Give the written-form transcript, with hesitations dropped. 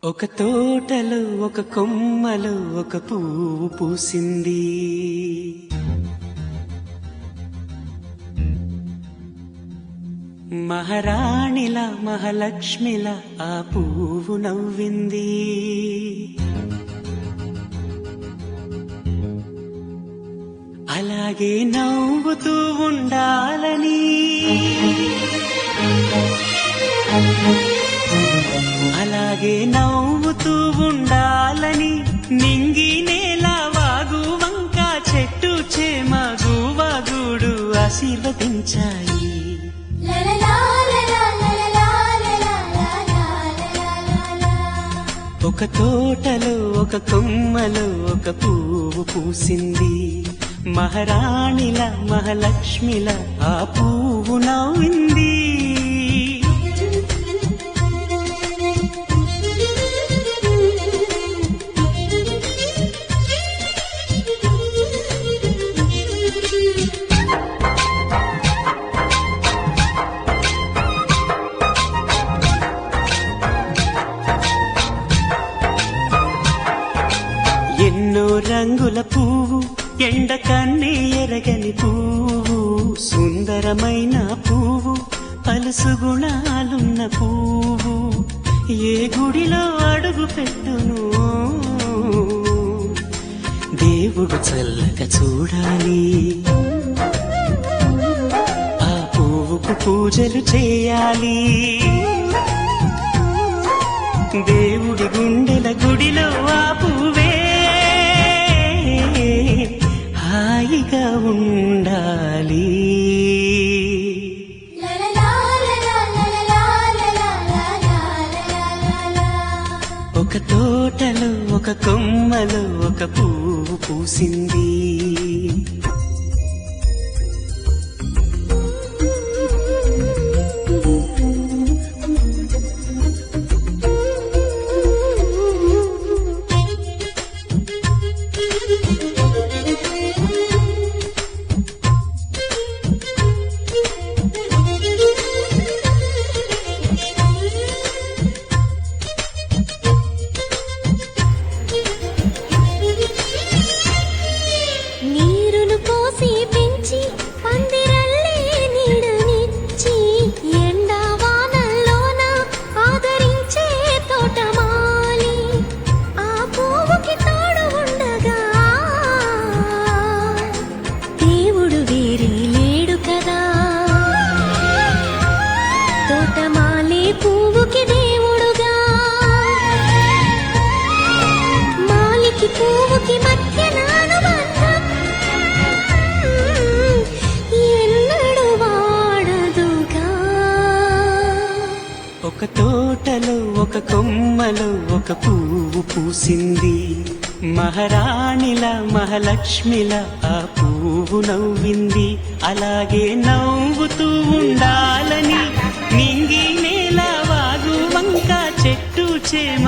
ఒక తోటలో ఒక కొమ్మలో ఒక పువ్వు పూసింది. మహారాణిలా మహాలక్ష్మిలా ఆ పువ్వు నవ్వింది. అలాగే నవ్వుతూ ఉండాలని, అలాగే నవ్వుతూ ఉండాలని నింగి నేల వాగు వంక చెట్టు చేమ గువాగుడు ఆశీర్వదించాయి. ఒక తోటలో ఒక కొమ్మలో ఒక పువ్వు పూసింది. మహారాణిల మహాలక్ష్మిల ఆ పువ్వు నవ్వింది. ఎన్నో రంగుల పువ్వు, ఎండ కన్నే ఎరగని పువ్వు, సుందరమైన పువ్వు, పలుసు గుణాలున్న పువ్వు, ఏ గుడిలో అడుగు పెట్టును దేవుడు చల్లగా చూడాలి. ఆ పువ్వుకు పూజలు చేయాలి. దేవుడి గుండెల గుడిలో ఆ పువ్వే హాయిగా ఉండాలి. ఒక తోటలో ఒక కొమ్మలో ఒక పువ్వు పూసింది. ఒక తోటలో ఒక కొమ్మలో ఒక పువ్వు పూసింది. మహారాణిల మహాలక్ష్మిల ఆ పువ్వు నవ్వింది. అలాగే నవ్వుతూ ఉండాలని నింగి నేల వాగు వంక చెట్టు చేమ